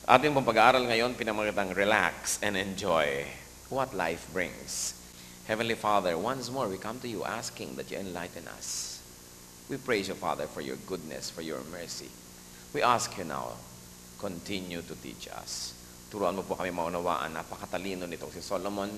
Ating pong pag-aaral ngayon, pinamagatang relax and enjoy what life brings. Heavenly Father, once more we come to you asking that you enlighten us. We praise you, Father, for your goodness, for your mercy. We ask you now, continue to teach us. Turuan mo po kami maunawaan, napakatalino nito si Solomon.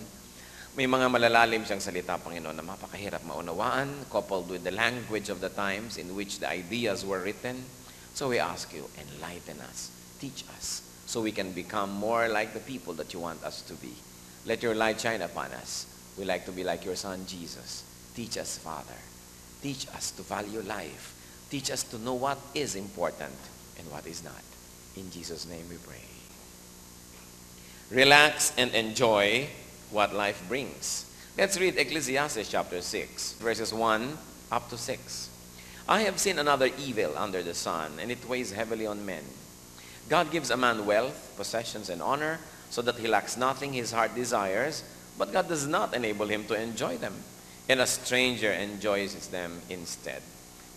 May mga malalalim siyang salita, Panginoon, na mapakahirap maunawaan, coupled with the language of the times in which the ideas were written. So we ask you, enlighten us, teach us, so we can become more like the people that you want us to be. Let your light shine upon us. We like to be like your Son, Jesus. Teach us, Father. Teach us to value life. Teach us to know what is important and what is not. In Jesus' name we pray. Relax and enjoy what life brings. Let's read Ecclesiastes chapter 6, verses 1 up to 6. I have seen another evil under the sun, and it weighs heavily on men. God gives a man wealth, possessions, and honor, so that he lacks nothing his heart desires, but God does not enable him to enjoy them, and a stranger enjoys them instead.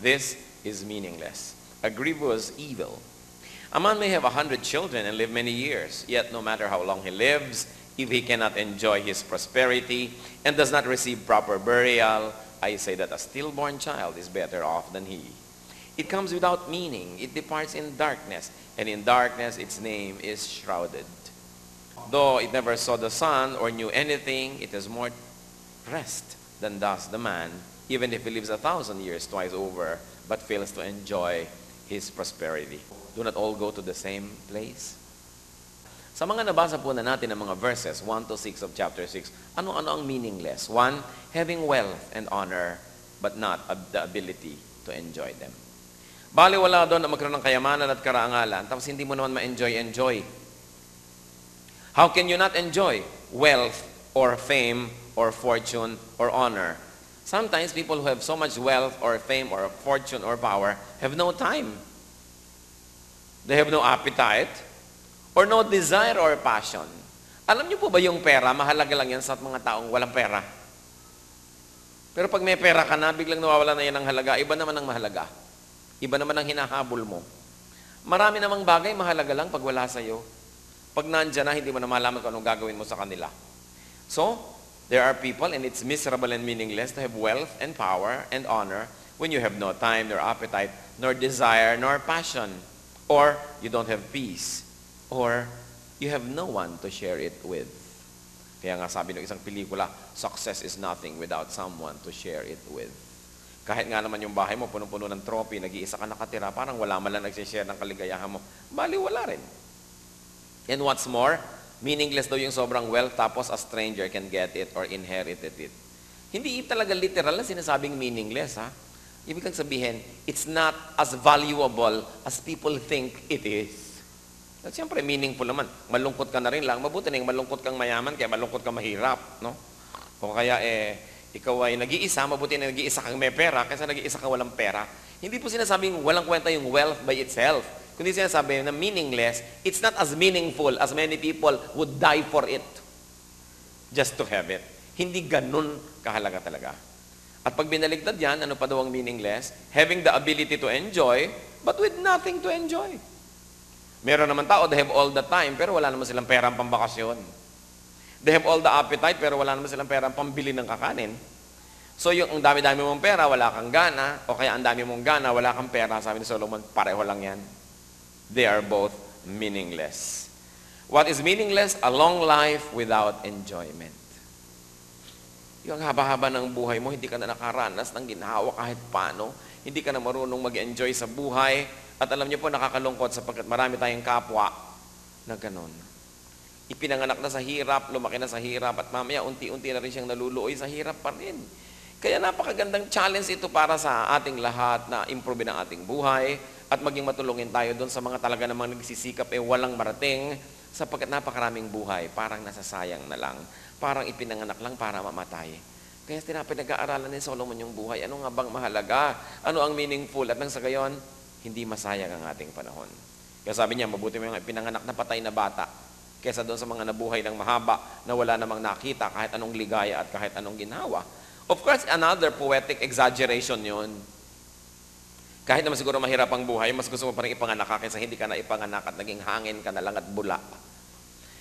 This is meaningless, a grievous evil. A man may have 100 children and live many years, yet no matter how long he lives, if he cannot enjoy his prosperity and does not receive proper burial, I say that a stillborn child is better off than he. It comes without meaning. It departs in darkness, and in darkness its name is shrouded. Though it never saw the sun or knew anything, it has more rest than does the man, even if he lives 1,000 years twice over, but fails to enjoy his prosperity. Do not all go to the same place? Sa mga nabasa po na natin ng mga verses, 1 to 6 of chapter 6, ano-ano ang meaningless? 1, having wealth and honor, but not the ability to enjoy them. Baliwala doon na magkaroon ng kayamanan at karangalan, tapos hindi mo naman ma-enjoy. How can you not enjoy wealth or fame or fortune or honor? Sometimes people who have so much wealth or fame or fortune or power have no time. They have no appetite or no desire or passion. Alam niyo po ba yung pera, mahalaga lang yan sa mga taong walang pera. Pero pag may pera ka na, biglang nawawala na yan ng halaga, iba naman ang mahalaga. Iba naman ang hinahabol mo. Marami namang bagay, mahalaga lang pag wala sa'yo. Pag nandyan na, hindi mo na malaman kung anong gagawin mo sa kanila. So, there are people, and it's miserable and meaningless to have wealth and power and honor when you have no time, nor appetite, nor desire, nor passion. Or you don't have peace. Or you have no one to share it with. Kaya nga sabi ng isang pelikula, success is nothing without someone to share it with. Kahit nga naman yung bahay mo, punong-puno ng trophy, nag-iisa ka nakatira, parang wala man lang nagsishare ng kaligayahan mo. Bali, wala rin. And what's more, meaningless daw yung sobrang wealth, tapos a stranger can get it or inherited it. Hindi talaga literal na sinasabing meaningless, ha? Ibig kang sabihin, it's not as valuable as people think it is. At siyempre, meaningful naman. Malungkot ka na rin lang. Mabuti na yung malungkot kang mayaman, kaya malungkot kang mahirap, no? O kaya, ikaw ay nag-iisa, mabuti na nag-iisa kang may pera, kaysa nag-iisa kang walang pera. Hindi po sinasabing walang kwenta yung wealth by itself. Kundi sinasabi na meaningless, it's not as meaningful as many people would die for it just to have it. Hindi ganun kahalaga talaga. At pag binaligtad yan, ano pa daw ang meaningless? Having the ability to enjoy, but with nothing to enjoy. Meron naman tao, they have all the time, pero wala naman silang perang pambakasyon. They have all the appetite, pero wala naman silang perang pambili ng kakanin. So yung ang dami-dami mong pera, wala kang gana, o kaya ang dami mong gana, wala kang pera, sabi ni Solomon, pareho lang yan. They are both meaningless. What is meaningless? A long life without enjoyment. Yung haba-haba ng buhay mo, hindi ka na nakaranas ng ginhawa kahit paano, hindi ka na marunong mag-enjoy sa buhay, at alam niyo po, nakakalungkot sapagkat marami tayong kapwa na ganon. Ipinanganak na sa hirap, lumaki na sa hirap, at mamaya unti-unti na rin siyang naluluoy sa hirap pa rin. Kaya napakagandang challenge ito para sa ating lahat na improve ang ating buhay at maging matulungin tayo doon sa mga talaga namang nagsisikap walang marating sapagkat napakaraming buhay, parang nasasayang na lang. Parang ipinanganak lang para mamatay. Kaya pinag-aaralan ni Solomon yung buhay. Ano nga bang mahalaga? Ano ang meaningful? At nang sa gayon, hindi masayang ang ating panahon. Kaya sabi niya, mabuti mo yung ipinanganak na patay na bata kesa doon sa mga nabuhay ng mahaba na wala namang nakita kahit anong ligaya at kahit anong ginhawa. Of course, another poetic exaggeration yun. Kahit naman siguro mahirap ang buhay, mas gusto mo pa rin ipanganak ka kaysa hindi ka na ipanganak at naging hangin ka na lang at bula.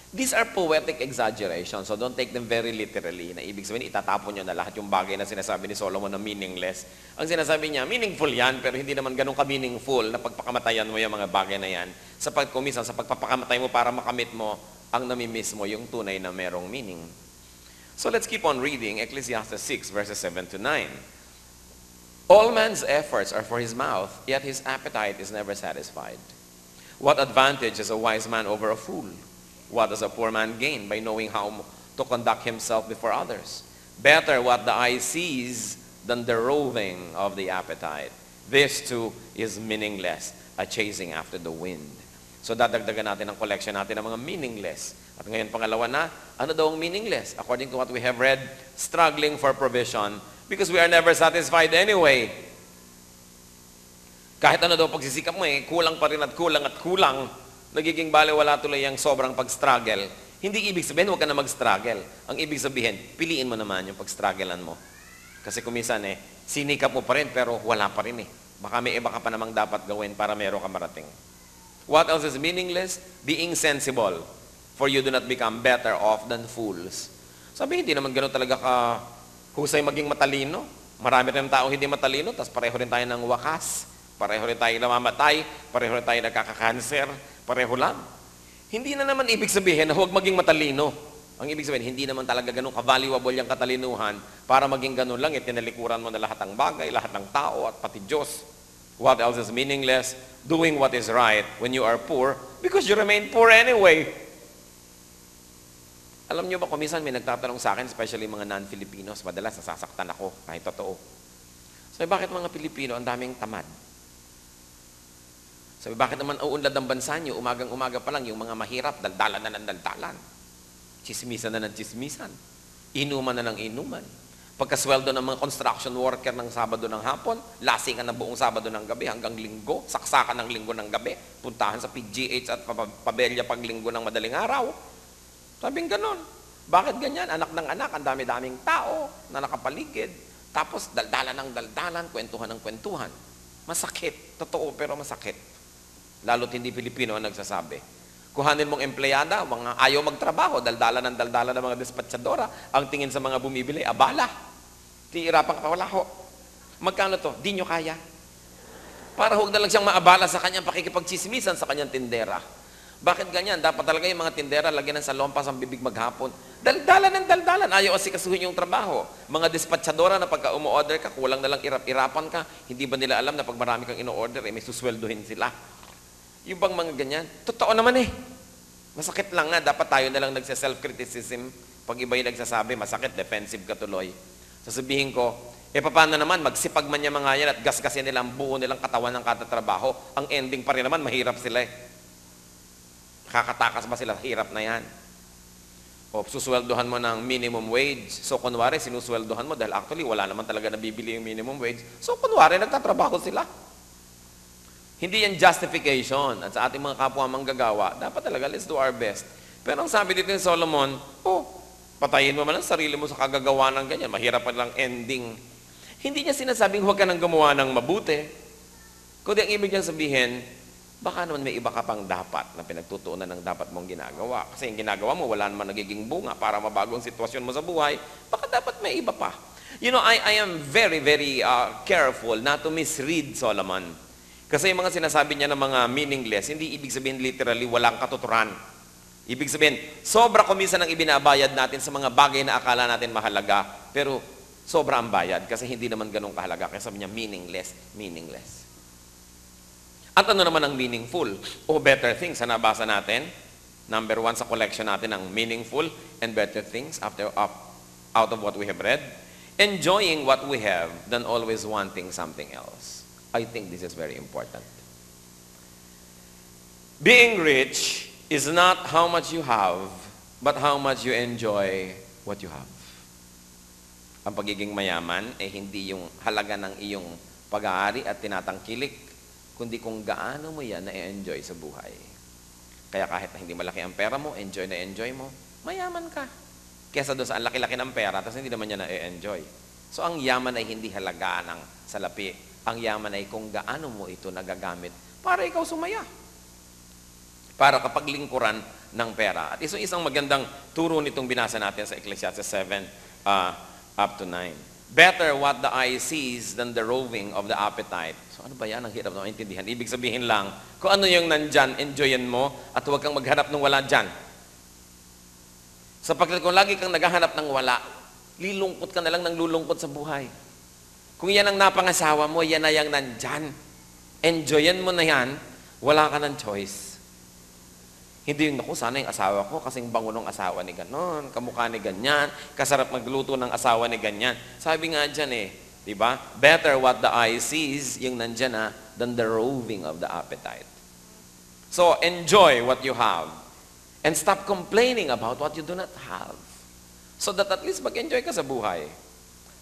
These are poetic exaggerations, so don't take them very literally. Na ibig sabihin, itatapon nyo na lahat yung bagay na sinasabi ni Solomon na meaningless. Ang sinasabi niya, meaningful yan, pero hindi naman ganun ka-meaningful na pagpakamatayan mo yung mga bagay na yan. Sa pagkumisan, sa pagpapakamatay mo para makamit mo, ang namimiss mo yung tunay na merong meaning. So let's keep on reading Ecclesiastes 6, verses 7 to 9. All man's efforts are for his mouth, yet his appetite is never satisfied. What advantage is a wise man over a fool? What does a poor man gain by knowing how to conduct himself before others? Better what the eye sees than the roving of the appetite. This too is meaningless, a chasing after the wind. So dadagdagan natin ang collection natin ng mga meaningless. At ngayon pangalawa na, ano daw ang meaningless? According to what we have read, struggling for provision because we are never satisfied anyway. Kahit ano daw pagsisikap mo kulang pa rin at kulang at kulang. Nagiging balewala tuloy ang sobrang pag-struggle. Hindi ibig sabihin, huwag ka na mag-struggle. Ang ibig sabihin, piliin mo naman yung pag-strugglean mo. Kasi kumisan sinikap mo pa rin, pero wala pa rin Baka may iba ka pa namang dapat gawin para meron ka marating. What else is meaningless? Being sensible, for you do not become better off than fools. Sabi, hindi naman gano'n talaga ka husay maging matalino. Marami rin tao hindi matalino, tapos pareho rin tayo ng wakas. Pareho rin tayo namamatay, pareho rin tayo nagkakakanser, pareho lang. Hindi na naman ibig sabihin na huwag maging matalino. Ang ibig sabihin, hindi naman talaga ganun ka-valuable yung katalinuhan para maging ganun lang, tinalikuran mo na lahat ng bagay, lahat ng tao, at pati Diyos. What else is meaningless? Doing what is right when you are poor because you remain poor anyway. Alam niyo ba, kumisan may nagtatanong sa akin, especially mga non-Filipinos, madalas nasasaktan ako, kahit totoo. So, bakit mga Pilipino ang daming tamad? Sabi, bakit naman uunlad ang bansa niyo? Umagang-umaga pa lang, yung mga mahirap, daldalan na ng daldalan. Chismisan na ng chismisan. Inuman na ng inuman. Pagkasweldo ng mga construction worker ng Sabado ng hapon, lasingan ng buong Sabado ng gabi hanggang Linggo, saksakan ng Linggo ng gabi, puntahan sa PGH at pabelya pag Linggo ng madaling araw. Sabing ganon. Bakit ganyan? Anak ng anak, ang dami-daming tao na nakapaligid. Tapos daldalan ng daldalan, kwentuhan ng kwentuhan. Masakit. Totoo pero masakit. Lalo't hindi Pilipino ang nagsasabi. Kuhanin mong empleyada, mga ayaw magtrabaho, daldala ng mga dispatchadora, ang tingin sa mga bumibili, abala. Tiirapan ka pa, wala ho. Magkano to? Di nyo kaya. Para huwag na lang siyang maabala sa kanyang pakikipagchismisan sa kanyang tindera. Bakit ganyan? Dapat talaga yung mga tindera, lagyan ng salompas ang bibig maghapon. Daldalan ng daldalan, ayaw asikasuhin yung trabaho. Mga dispatchadora na pagka umu-order ka, kulang na lang irap-irapan ka, hindi ba nila alam na pag marami kang ino-order, may susweldohin sila. Yung bang mga ganyan? Totoo naman Masakit lang nga, dapat tayo na lang nagsa-self-criticism. Pag iba yung nagsasabi, masakit, defensive ka tuloy. Sasabihin ko, paano naman, magsipag man yung mga yan at gasgasin nila ang buo nilang katawan ng katatrabaho, ang ending pa rin naman, mahirap sila Kakatakas ba sila? Hirap na yan. O susweldohan mo ng minimum wage. So kunwari, sinusweldohan mo dahil actually wala naman talaga nabibili yung minimum wage. So kunwari, nagtatrabaho sila. Hindi yan justification. At sa ating mga kapwa manggagawa, dapat talaga, let's do our best. Pero ang sabi dito ni Solomon, patayin mo man ang sarili mo sa kagagawa ng ganyan. Mahirap pa lang ending. Hindi niya sinasabing huwag ka nang gumawa ng mabuti. Kundi ang ibig niyang sabihin, baka naman may iba ka pang dapat na pinagtutuunan ng dapat mong ginagawa. Kasi yung ginagawa mo, wala naman nagiging bunga para mabago ang sitwasyon mo sa buhay. Baka dapat may iba pa. You know, I am very, very careful not to misread Solomon. Kasi yung mga sinasabi niya ng mga meaningless, hindi ibig sabihin literally walang katuturan. Ibig sabihin, sobra kumisan ang ibinabayad natin sa mga bagay na akala natin mahalaga, pero sobra ang bayad kasi hindi naman ganun kahalaga. Kaya sabi niya, meaningless. At ano naman ang meaningful o better things na nabasa natin? Number 1 sa collection natin ang meaningful and better things out of what we have read. Enjoying what we have than always wanting something else. I think this is very important. Being rich is not how much you have, but how much you enjoy what you have. Ang pagiging mayaman ay hindi yung halaga ng iyong pag-aari at tinatangkilik, kundi kung gaano mo yan na-enjoy sa buhay. Kaya kahit na hindi malaki ang pera mo, enjoy mo, mayaman ka. Kesa doon sa ang laki-laki ng pera, tapos hindi naman niya na-enjoy. So ang yaman ay hindi halaga ng salapi, Ang yaman ay kung gaano mo ito nagagamit para ikaw sumaya. Para kapaglingkuran ng pera. At isang magandang turo nitong binasa natin sa Ecclesiastes 7 up to 9. Better what the eye sees than the roving of the appetite. So ano ba yan? Ang hirap na maintindihan. Ibig sabihin lang, kung ano yung nandyan, enjoyin mo at huwag kang maghanap ng wala dyan. Sapagkat kung lagi kang naghahanap ng wala, lilungkot ka na lang ng lulungkot sa buhay. Kung yan ang napangasawa mo, yan na yung nandyan. Enjoyin mo na yan, wala ka ng choice. Hindi yung, naku, sana yung asawa ko, kasing bango ng asawa ni ganon, kamukha ni ganyan, kasarap magluto ng asawa ni ganyan. Sabi nga dyan di ba? Better what the eye sees, yung nandyan than the roving of the appetite. So, enjoy what you have. And stop complaining about what you do not have. So that at least mag-enjoy ka sa buhay.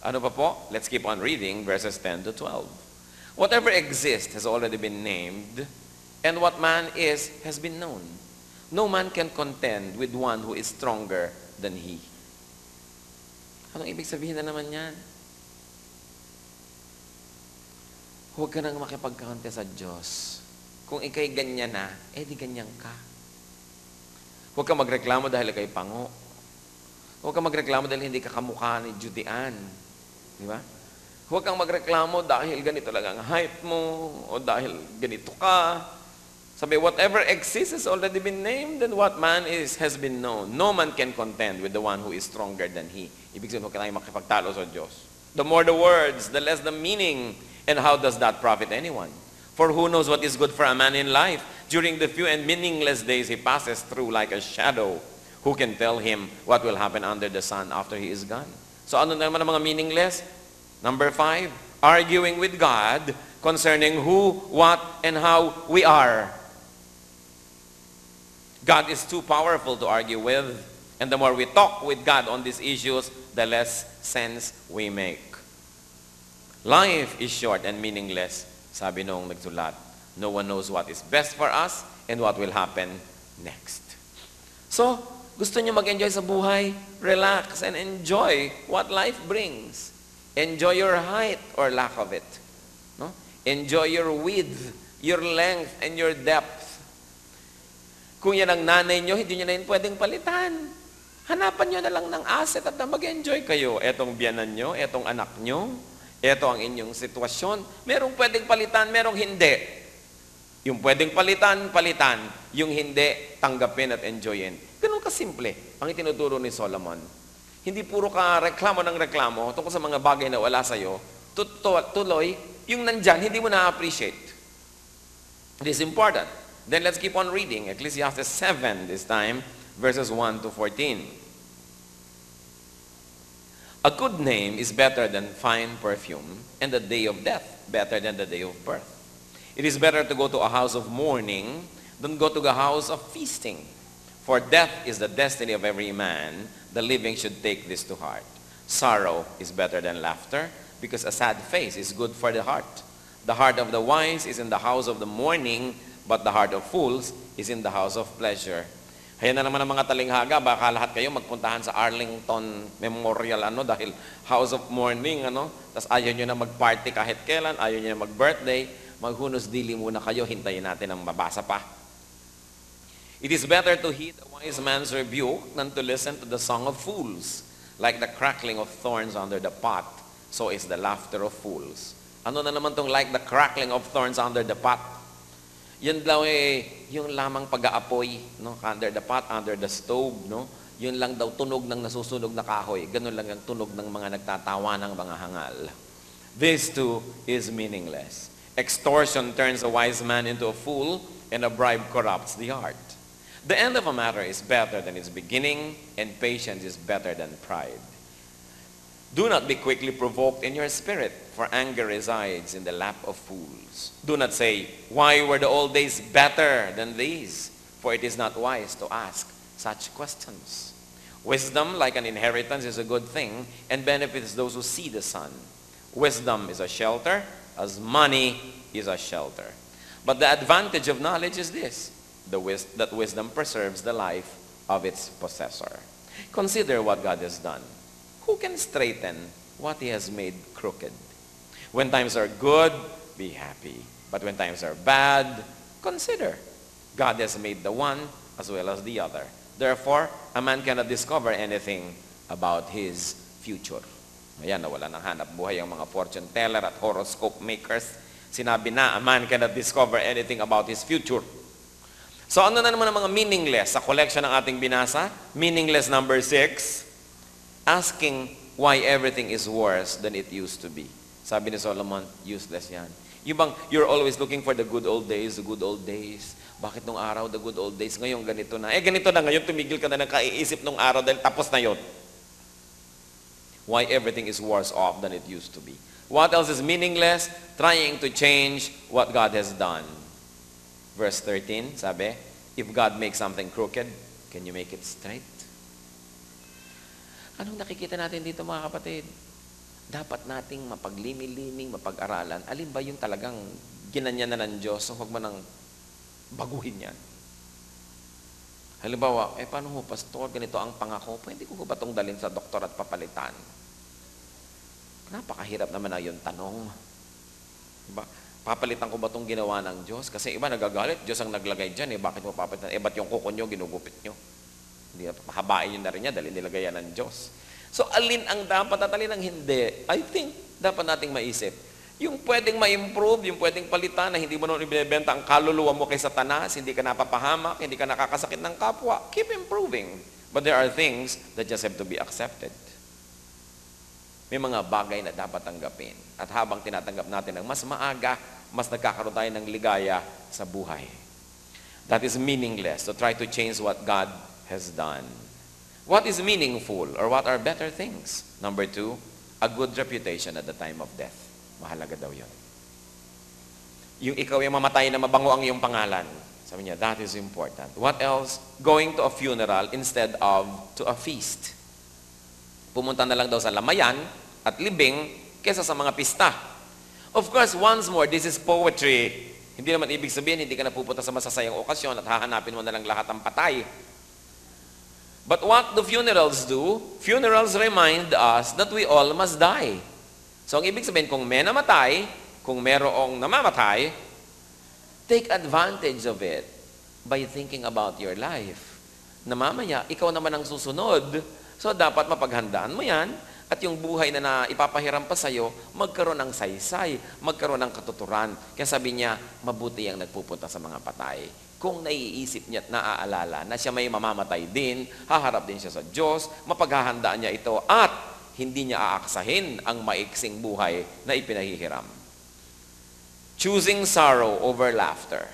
Ano pa po? Let's keep on reading verses 10 to 12. Whatever exists has already been named, and what man is has been known. No man can contend with one who is stronger than he. Anong ibig sabihin na naman yan? Huwag ka nang makipagkante sa Diyos. Kung ikay ganyan na, di ganyan ka. Huwag ka magreklamo dahil ikay pango. Huwag ka magreklamo dahil hindi ka kamukha ni Judy Ann. Di ba? Huwag kang magreklamo dahil ganito lang ang height mo, o dahil ganito ka. Sabi, whatever exists has already been named, and what man is has been known. No man can contend with the one who is stronger than he. Ibig sabihin, huwag ka tayong makipagtalo sa Diyos. The more the words, the less the meaning. And how does that profit anyone? For who knows what is good for a man in life? During the few and meaningless days he passes through like a shadow. Who can tell him what will happen under the sun after he is gone? So ano naman ang mga meaningless? Number 5, arguing with God concerning who, what, and how we are. God is too powerful to argue with, and the more we talk with God on these issues, the less sense we make. Life is short and meaningless, sabi noong nagsulat. No one knows what is best for us and what will happen next. So, gusto niyo mag-enjoy sa buhay? Relax and enjoy what life brings. Enjoy your height or lack of it. No? Enjoy your width, your length, and your depth. Kung yan ang nanay nyo, hindi nyo na yun pwedeng palitan. Hanapan nyo na lang ng asset at na mag-enjoy kayo. Etong biyanan nyo, etong anak nyo, eto ang inyong sitwasyon. Merong pwedeng palitan, merong hindi. Yung pwedeng palitan, palitan. Yung hindi, tanggapin at enjoyin. Ganun kasimple ang itinuturo ni Solomon. Hindi puro ka reklamo ng reklamo tungkol sa mga bagay na wala sa'yo. Tuloy, yung nandyan, hindi mo na-appreciate. It is important. Then let's keep on reading. Ecclesiastes 7 this time, verses 1 to 14. A good name is better than fine perfume, and the day of death better than the day of birth. It is better to go to a house of mourning than go to the house of feasting. For death is the destiny of every man. The living should take this to heart. Sorrow is better than laughter, because a sad face is good for the heart. The heart of the wise is in the house of the mourning, but the heart of fools is in the house of pleasure. Kaya na naman ang mga talinghaga, baka lahat kayo magpuntahan sa Arlington Memorial, dahil house of mourning, tas ayaw nyo na mag-party kahit kailan, ayaw nyo na mag-birthday, maghunos dili muna kayo, hintayin natin ang mabasa pa. It is better to heed a wise man's rebuke than to listen to the song of fools. Like the crackling of thorns under the pot, so is the laughter of fools. Ano na naman tong like the crackling of thorns under the pot? Yan daw yung lamang pag-aapoy, under the pot, under the stove, Yun lang daw tunog ng nasusunog na kahoy. Ganun lang ang tunog ng mga nagtatawa ng mga hangal. This too is meaningless. Extortion turns a wise man into a fool, and a bribe corrupts the heart. The end of a matter is better than its beginning, and patience is better than pride. Do not be quickly provoked in your spirit, for anger resides in the lap of fools. Do not say, why were the old days better than these? For it is not wise to ask such questions. Wisdom, like an inheritance, is a good thing, and benefits those who see the sun. Wisdom is a shelter, as money is a shelter. But the advantage of knowledge is this, that wisdom preserves the life of its possessor. Consider what God has done. Who can straighten what he has made crooked? When times are good, be happy. But when times are bad, consider. God has made the one as well as the other. Therefore, a man cannot discover anything about his future. Ayan, nawala ng hanap buhay ang mga fortune teller at horoscope makers. Sinabi na, a man cannot discover anything about his future. So ano na naman ang mga meaningless sa collection ng ating binasa? Meaningless number 6, asking why everything is worse than it used to be. Sabi ni Solomon, useless yan. Yung bang, you're always looking for the good old days, the good old days. Bakit nung araw, the good old days? Ngayon, ganito na. Ganito na ngayon, tumigil ka na ng kaiisip nung araw dahil tapos na yun. Why everything is worse off than it used to be. What else is meaningless? Trying to change what God has done. Verse 13, sabi, if God makes something crooked, can you make it straight? Anong nakikita natin dito mga kapatid? Dapat nating mapaglimi-liming, mapag-aralan. Alin ba yung talagang ginanya na ng Diyos? So huwag mo nang baguhin yan. Halimbawa, paano mo, pastor, ganito ang pangako, pwede ko ba itong dalhin sa doktor at papalitan? Napakahirap naman na yung tanong. Diba? Papalitan ko ba itong ginawa ng Diyos? Kasi iba nagagalit, Diyos ang naglagay dyan, bakit mo papalitan? Ba't yung kuko nyo, ginugupit nyo? Hindi, pahabain nyo na rin niya dahil nilagay yan ng Diyos. So, alin ang dapat at alin ang hindi? I think, dapat nating maisip. Yung pwedeng ma-improve, yung pwedeng palitan na hindi mo nung ibinibenta ang kaluluwa mo kay Satanas, hindi ka napapahamak, hindi ka nakakasakit ng kapwa, keep improving. But there are things that just have to be accepted. May mga bagay na dapat tanggapin. At habang tinatanggap natin ng mas maaga, mas nagkakaroon tayo ng ligaya sa buhay. That is meaningless to try to change what God has done. What is meaningful or what are better things? Number 2, a good reputation at the time of death. Mahalaga daw yun. Yung ikaw yung mamatay na mabango ang iyong pangalan. Sabi niya, that is important. What else? Going to a funeral instead of to a feast. Pumunta na lang daw sa lamayan at libing kesa sa mga pista. Of course, once more, this is poetry. Hindi naman ibig sabihin, hindi ka na pupunta sa masasayang okasyon at hahanapin mo na lang lahat ng patay. But what do funerals do? Funerals remind us that we all must die. So, ang ibig sabihin, kung may namatay, kung merong namamatay, take advantage of it by thinking about your life. Na mamaya, ikaw naman ang susunod. So, dapat mapaghandaan mo yan at yung buhay na ipapahiram pa sa'yo, magkaroon ng saysay, magkaroon ng katuturan. Kaya sabi niya, mabuti ang nagpupunta sa mga patay. Kung naiisip niya at naaalala na siya may mamamatay din, haharap din siya sa Diyos, mapaghahandaan niya ito at hindi niya aaksahin ang maiksing buhay na ipinahihiram. Choosing sorrow over laughter.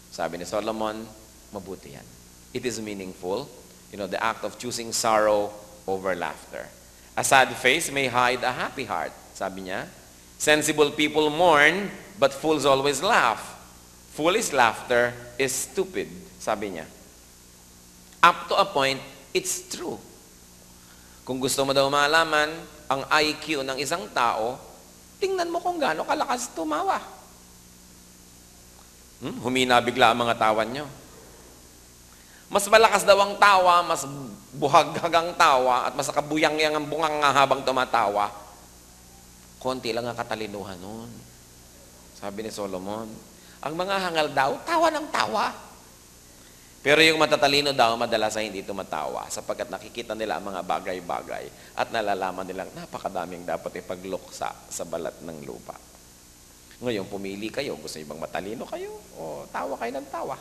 Sabi ni Solomon, mabuti yan. It is meaningful. You know, the act of choosing sorrow over laughter. A sad face may hide a happy heart. Sabi niya, sensible people mourn, but fools always laugh. Foolish laughter is stupid, sabi niya. Up to a point, it's true. Kung gusto mo daw malaman ang IQ ng isang tao, tingnan mo kung gaano kalakas tumawa. Humina bigla ang mga tawan nyo. Mas malakas daw ang tawa, mas buhaghag ang tawa, at mas kabuyang-yang ang bungang habang tumatawa. Konti lang ang katalinuhan nun. Sabi ni Solomon, ang mga hangal daw, tawa ng tawa. Pero yung matatalino daw, madalas ay hindi tumatawa sapagkat nakikita nila ang mga bagay-bagay at nalalaman nilang napakadaming dapat ipagluksa sa balat ng lupa. Ngayon, pumili kayo. Gusto niyo bang matalino kayo? O tawa kayo ng tawa?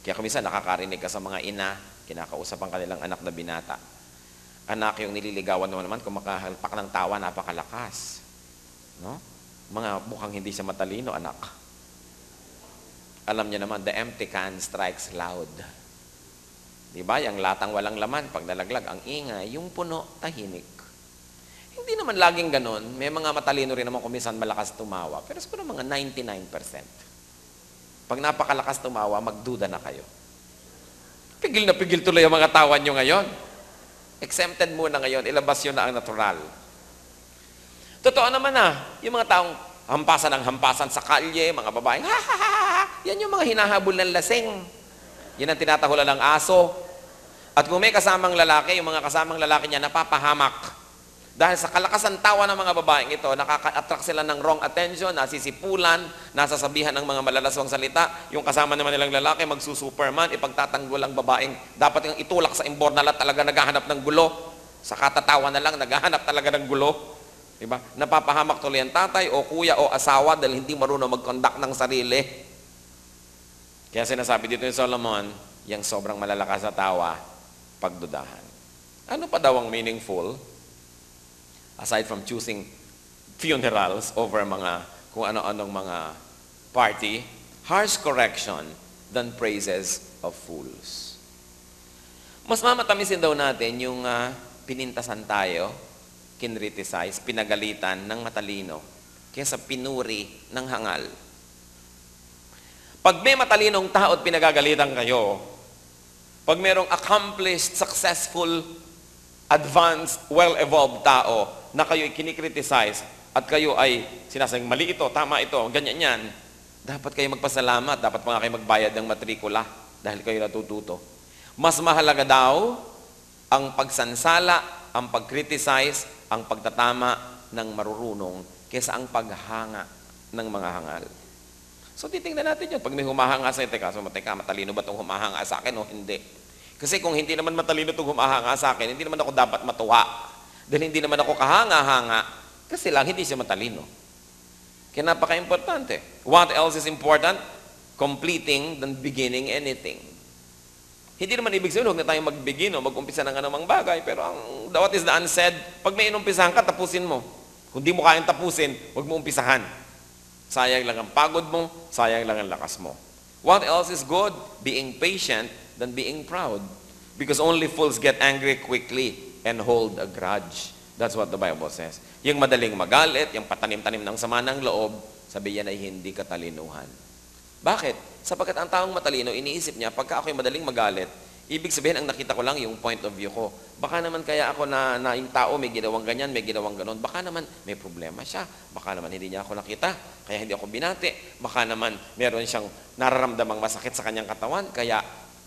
Kaya kumisa nakakarinig ka sa mga ina, kinakausap ang kanilang anak na binata. Anak yung nililigawan naman kung makahalpak ng tawa, napakalakas. No? Mga mukhang hindi siya matalino, anak. Alam niyo naman, the empty can strikes loud. Diba? Yung latang walang laman, pag nalaglag, ang ingay, yung puno, tahimik. Hindi naman laging ganun. May mga matalino rin naman kung minsan malakas tumawa. Pero siguro mga 99%. Pag napakalakas tumawa, magduda na kayo. Pigil na pigil tuloy ang mga tawa nyo ngayon. Exempted muna ngayon, ilabas yun na ang natural. Totoo naman yung mga taong hampasan ng hampasan sa kalye, mga babaeng, ha ha ha ha, yan yung mga hinahabol ng lasing. Yan ang tinatahulan ng aso. At kung may kasamang lalaki, yung mga kasamang lalaki niya napapahamak. Dahil sa kalakasan tawa ng mga babaeng ito, nakaka-attract sila ng wrong attention, nasisipulan, nasasabihan ng mga malalaswang salita. Yung kasama naman nilang lalaki, magsusuperman, ipagtatanggol ang babaeng. Dapat yung itulak sa imbornala talaga naghahanap ng gulo. Sa katatawa na lang, naghahanap talaga ng gulo. Diba? Napapahamak tuloy ang tatay o kuya o asawa dahil hindi marunong mag-conduct ng sarili. Kaya sinasabi dito ni Solomon, yung sobrang malalakas na tawa, pagdudahan. Ano pa daw ang meaningful? Aside from choosing funerals over mga kung ano-anong mga party, harsh correction than praises of fools. Mas mamatamisin daw natin yung pinintasan tayo, kinriticize, pinagalitan ng matalino kaysa pinuri ng hangal. Pag may matalinong tao at pinagagalitan kayo, pag mayroong accomplished, successful, advanced, well-evolved tao na kayo'y kinikriticize at kayo ay sinasabing, mali ito, tama ito, ganyan yan, dapat kayo magpasalamat, dapat pa nga kayo magbayad ng matrikula dahil kayo natututo. Mas mahalaga daw ang pagsansala, ang pagkriticize, ang pagtatama ng marurunong kaysa ang paghanga ng mga hangal. So titingnan natin yun. Pag may humahanga sa teka, matalino ba itong humahanga sa akin o hindi? Kasi kung hindi naman matalino itong humahanga sa akin, hindi naman ako dapat matuwa. Dahil hindi naman ako kahanga-hanga, kasi lang hindi siya matalino. Kaya napaka-importante. What else is important? Completing than beginning anything. Hindi naman ibig sabihin, huwag na tayong mag-begin o mag-umpisa ng anumang bagay. Pero what is the unsaid? Pag may inumpisahan ka, tapusin mo. Kung di mo kayang tapusin, huwag mo umpisahan. Sayang lang ang pagod mo, sayang lang ang lakas mo. What else is good? Being patient than being proud. Because only fools get angry quickly and hold a grudge. That's what the Bible says. Yung madaling magalit, yung patanim-tanim ng sama ng loob, sabi yan ay hindi katalinuhan. Bakit? Sapagkat ang taong matalino, iniisip niya, pagka ako'y madaling magalit, ibig sabihin, ang nakita ko lang yung point of view ko. Baka naman kaya ako na yung tao may ginawang ganyan, may ginawang ganon. Baka naman may problema siya. Baka naman hindi niya ako nakita, kaya hindi ako binati. Baka naman meron siyang nararamdamang masakit sa kanyang katawan, kaya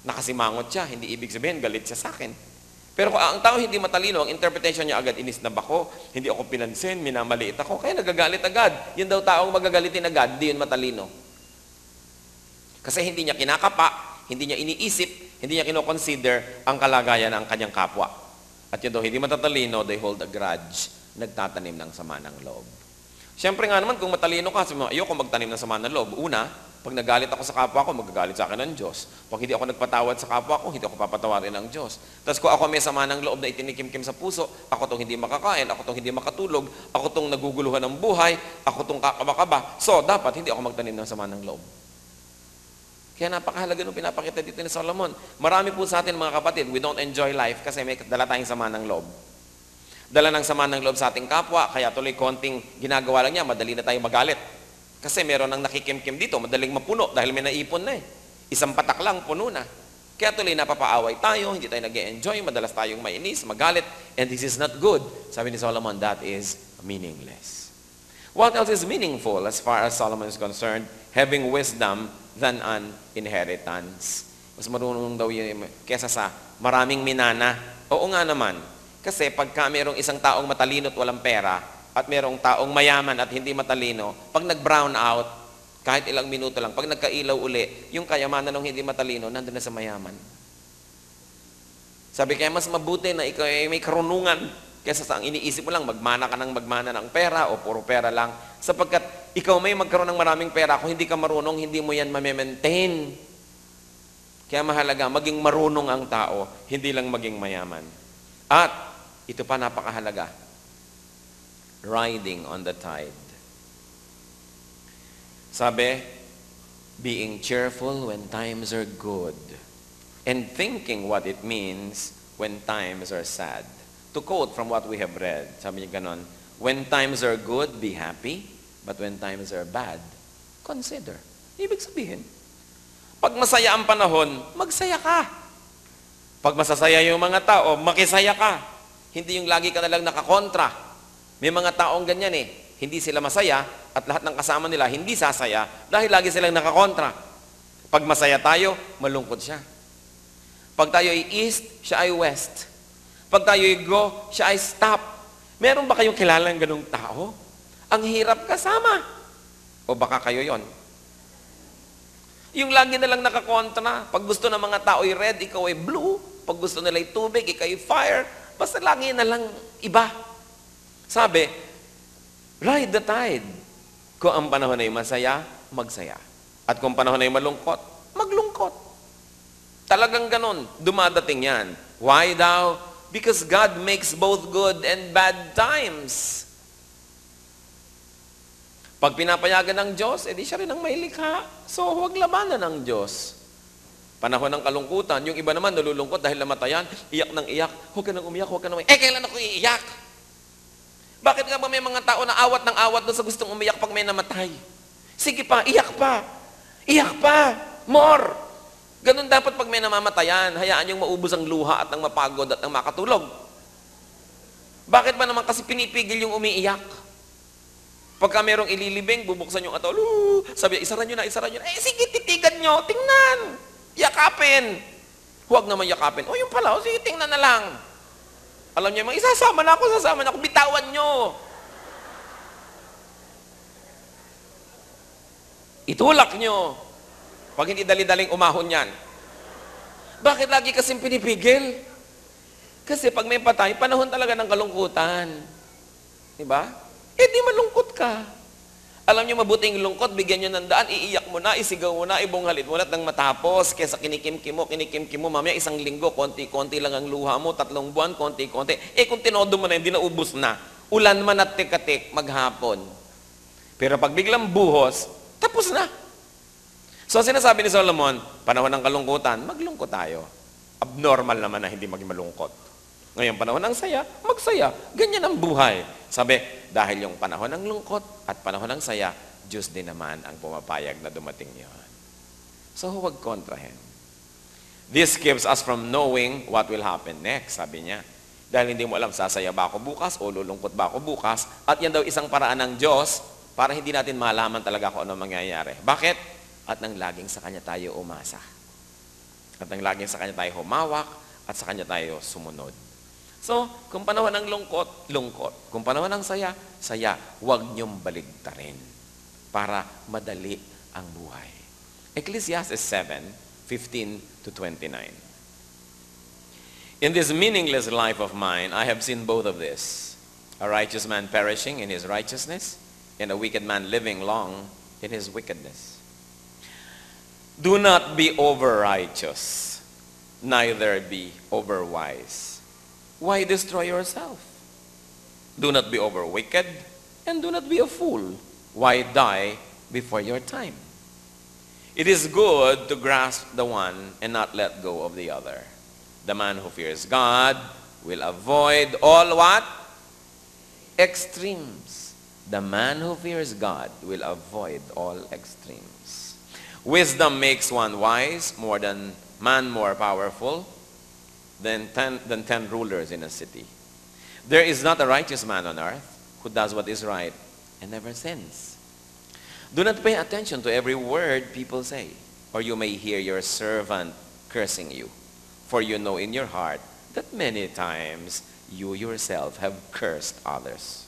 nakasimangot siya. Hindi ibig sabihin, galit siya sa akin. Pero kung ang tao hindi matalino, ang interpretation niya agad, inisnab ako, hindi ako pinansin, minamaliit ako, kaya nagagalit agad. Yun daw taong magagalitin agad, di yun matalino. Kasi hindi niya kinakapa, hindi niya iniisip, hindi niya kinoconsider ang kalagayan ng kanyang kapwa. At yun daw, hindi matatalino, they hold a grudge, nagtatanim ng sama ng loob. Siyempre nga naman, kung matalino ka, ayoko magtanim ng sama ng loob. Una, pag nagalit ako sa kapwa ko, magagalit sa akin ng Diyos. Pag hindi ako nagpatawad sa kapwa ko, hindi ako papatawarin ng Diyos. Tapos kung ako may sama ng loob na itinikimkim sa puso, ako tong hindi makakain, ako tong hindi makatulog, ako tong naguguluhan ng buhay, ako tong kakaba-kaba. So, dapat hindi ako magtanim ng sama ng loob. Kaya napakahalaga nung pinapakita dito ni Solomon. Marami po sa atin mga kapatid, we don't enjoy life kasi may dala tayong sama ng loob. Dala ng sama ng loob sa ating kapwa, kaya tuloy konting ginagawa lang niya, madali na tayo magalit. Kasi meron nang nakikimkim dito, madaling mapuno dahil may naipon na eh. Isang patak lang, puno na. Kaya tuloy napapaaway tayo, hindi tayo nag-e-enjoy, madalas tayong mainis, magalit, and this is not good. Sabi ni Solomon, that is meaningless. What else is meaningful as far as Solomon is concerned? Having wisdom than an inheritance. Mas marunong daw yun kesa sa maraming minana. Oo nga naman. Kasi pagka mayroong isang taong matalino at walang pera, at mayroong taong mayaman at hindi matalino, pag nag-brown out, kahit ilang minuto lang, pag nagkailaw uli, yung kayamanan ng hindi matalino, nandun na sa mayaman. Sabi kaya mas mabuti na ikaw ay may karunungan kaysa sa ang iniisip mo lang, magmana ka ng magmana ng pera o puro pera lang. Sapagkat ikaw may magkaroon ng maraming pera, kung hindi ka marunong, hindi mo yan ma-maintain. Kaya mahalaga, maging marunong ang tao, hindi lang maging mayaman. At ito pa napakahalaga, riding on the tide. Sabi, being cheerful when times are good and thinking what it means when times are sad. To quote from what we have read, sabi niya ganon, when times are good, be happy, but when times are bad, consider. Ibig sabihin, pag masaya ang panahon, magsaya ka. Pag masasaya yung mga tao, makisaya ka. Hindi yung lagi ka na lang nakakontra. May mga taong ganyan eh, hindi sila masaya at lahat ng kasama nila hindi sasaya dahil lagi silang nakakontra. Pag masaya tayo, malungkot siya. Pag tayo ay east, siya ay west. Pag tayo ay go, siya ay stop. Meron ba kayong kilalang ganung tao? Ang hirap kasama. O baka kayo yon. Yung lagi na lang nakakontra. Pag gusto ng mga tao ay red, ikaw ay blue. Pag gusto nila ay tubig, ikaw ay fire. Basta lagi na lang iba. Sabi, ride the tide. Kung ang panahon ay masaya, magsaya. At kung panahon ay malungkot, maglungkot. Talagang ganon. Dumadating yan. Why daw? Because God makes both good and bad times. Pag pinapayagan ng Diyos, edi siya rin ang may likha. So, huwag labanan ng Diyos. Panahon ng kalungkutan, yung iba naman nalulungkot dahil namatayan, iyak ng iyak. Huwag ka nang umiyak, huwag ka nang umiyak. Kailan ako iiyak? Bakit nga ba may mga tao na awat ng awat doon sa gustong umiyak pag may namatay? Sige pa, iyak pa. Iyak pa. More. Ganun dapat pag may namamatayan, hayaan yung maubos ang luha at ang mapagod at ang makatulog. Bakit ba naman kasi pinipigil yung umiiyak? Pagka merong ililibing, bubuksan yung atol, sabi, isaran nyo na. Eh, sige, titigan nyo, tingnan. Yakapin. Huwag naman yakapin. O, yung pala, sige, tingnan na lang. Alam niyo, sasama na ako, bitawan nyo. Itulak nyo. Pag hindi dali-daling umahon yan. Bakit lagi kasing pinipigil? Kasi pag may patay, panahon talaga ng kalungkutan. Diba? Eh di malungkot ka. Alam niyo, mabuting lungkot, bigyan niyo ng daan, iiyak mo na, isigaw mo na, ibunghalit mo na, at nang matapos, kesa kinikimkim mo, mamaya isang linggo, konti-konti lang ang luha mo, 3 buwan, konti-konti. Eh kung tinodo mo na, hindi na ubus na. Ulan man at tikatik, maghapon. Pero pag biglang buhos, tapos na. So, sinasabi ni Solomon, panahon ng kalungkutan, maglungkot tayo. Abnormal naman na hindi maging malungkot. Ngayon, panahon ng saya, magsaya. Ganyan ang buhay. Sabi, dahil yung panahon ng lungkot at panahon ng saya, Diyos din naman ang pumapayag na dumating yun. So, huwag kontrahin. This keeps us from knowing what will happen next, sabi niya. Dahil hindi mo alam, sasaya ba ako bukas o lulungkot ba ako bukas? At yan daw isang paraan ng Diyos para hindi natin malaman talaga kung ano mangyayari. Bakit? At nang laging sa Kanya tayo umasa. At nang laging sa Kanya tayo humawak, at sa Kanya tayo sumunod. So, kung panahon ng lungkot, lungkot. Kung panahon ng saya, saya. Huwag niyong baligtarin para madali ang buhay. Ecclesiastes 7:15-29. In this meaningless life of mine, I have seen both of this. A righteous man perishing in his righteousness, and a wicked man living long in his wickedness. Do not be over-righteous, neither be over-wise. Why destroy yourself? Do not be over-wicked, and do not be a fool. Why die before your time? It is good to grasp the one and not let go of the other. The man who fears God will avoid all what? Extremes. The man who fears God will avoid all extremes. Wisdom makes one wise, more than man more powerful than 10 rulers in a city. There is not a righteous man on earth who does what is right and never sins. Do not pay attention to every word people say, or you may hear your servant cursing you. For you know in your heart that many times you yourself have cursed others.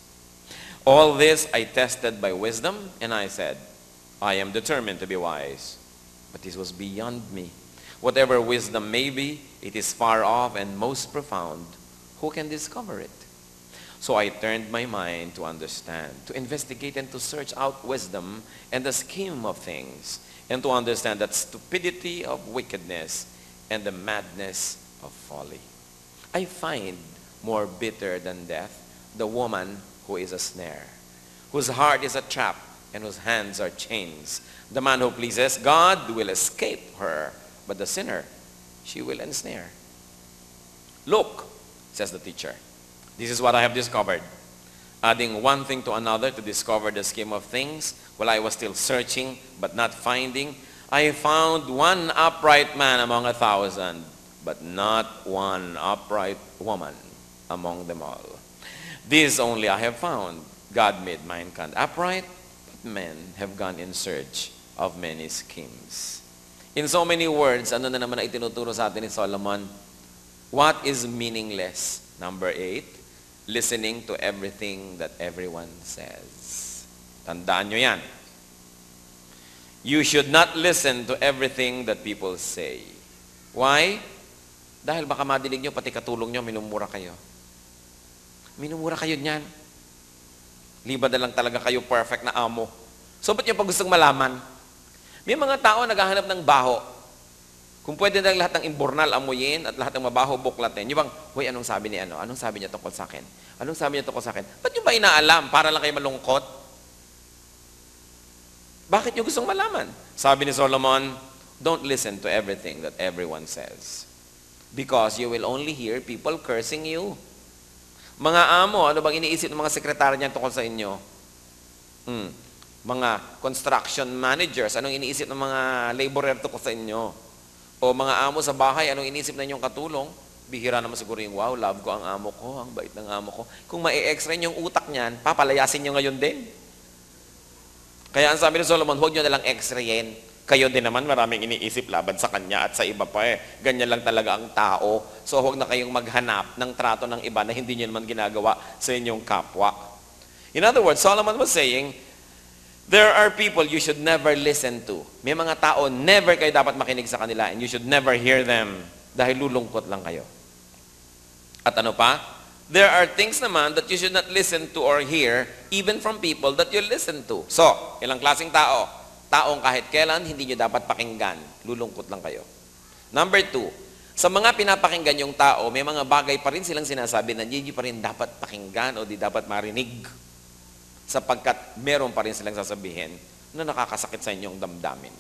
All this I tested by wisdom, and I said, I am determined to be wise. But this was beyond me. Whatever wisdom may be, it is far off and most profound. Who can discover it? So I turned my mind to understand, to investigate and to search out wisdom and the scheme of things, and to understand that stupidity of wickedness and the madness of folly. I find more bitter than death the woman who is a snare, whose heart is a trap, and whose hands are chains. The man who pleases God will escape her, but the sinner she will ensnare. Look, says the teacher, this is what I have discovered. Adding one thing to another to discover the scheme of things, while I was still searching but not finding, I found one upright man among 1,000, but not one upright woman among them all. This only I have found. God made mankind upright, men have gone in search of many schemes. In so many words, ano na naman na itinuturo sa atin ni Solomon? What is meaningless? Number 8, listening to everything that everyone says. Tandaan nyo yan. You should not listen to everything that people say. Why? Dahil baka madinig nyo, pati katulong nyo, minumura kayo. Minumura kayo niyan. Liba na lang talaga kayo perfect na amo. So, ba't nyo pa gustong malaman? May mga tao naghahanap ng baho. Kung pwede na lahat ng imbornal amuyin at lahat ng mabaho buklatin. Yung bang, huy, anong sabi ni ano? Anong sabi niya tungkol sa akin? Anong sabi niya tungkol sa akin? Ba't nyo ba inaalam? Para lang kayo malungkot? Bakit nyo gustong malaman? Sabi ni Solomon, don't listen to everything that everyone says. Because you will only hear people cursing you. Mga amo, ano bang iniisip ng mga sekretary niyan tungkol sa inyo? Mga construction managers, anong iniisip ng mga laborer tungkol sa inyo? O mga amo sa bahay, anong iniisip na inyong katulong? Bihira naman siguro yung, wow, love ko ang amo ko, ang bait ng amo ko. Kung ma-e-extra yung utak niyan, papalayasin nyo ngayon din. Kaya ang sabi ni Solomon, huwag nyo nalang x-rayin. Kayo din naman maraming iniisip laban sa kanya at sa iba pa eh. Ganyan lang talaga ang tao. So huwag na kayong maghanap ng trato ng iba na hindi nyo naman ginagawa sa inyong kapwa. In other words, Solomon was saying, there are people you should never listen to. May mga tao, never kayo dapat makinig sa kanila and you should never hear them dahil lulungkot lang kayo. At ano pa? There are things naman that you should not listen to or hear even from people that you listen to. So, ilang klaseng tao? Taong kahit kailan hindi nyo dapat pakinggan. Lulungkot lang kayo. Number 2, sa mga pinapakinggan yung tao, may mga bagay pa rin silang sinasabi na hindi pa rin dapat pakinggan o di dapat marinig. Sapagkat meron pa rin silang sasabihin na nakakasakit sa inyong damdamin.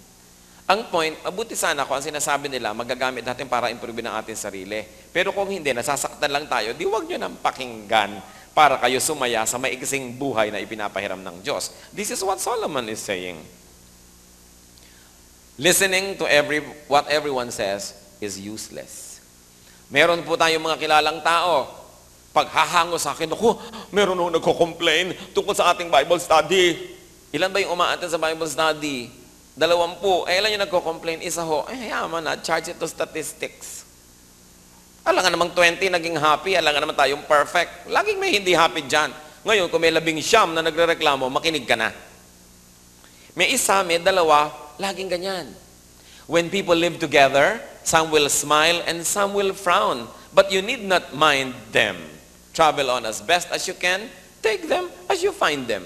Ang point, mabuti sana kung ang sinasabi nila, magagamit natin para improve ng ating sarili. Pero kung hindi, nasasaktan lang tayo, di wag nyo nang pakinggan para kayo sumaya sa maiksing buhay na ipinapahiram ng Diyos. This is what Solomon is saying. Listening to what everyone says is useless. Meron po tayong mga kilalang tao, paghahango sa akin, ako, meron nung nagko-complain tungkol sa ating Bible study. Ilan ba yung umaaten sa Bible study? 20. Ilan yung nagko-complain? Isa ho, yaman na, charge it to statistics. Alam nga namang 20 naging happy, alam nga naman tayong perfect. Laging may hindi happy dyan. Ngayon, kung may 19 na nagre-reklamo, makinig ka na. May isa, may 2, laging ganyan. When people live together, some will smile and some will frown. But you need not mind them. Travel on as best as you can. Take them as you find them.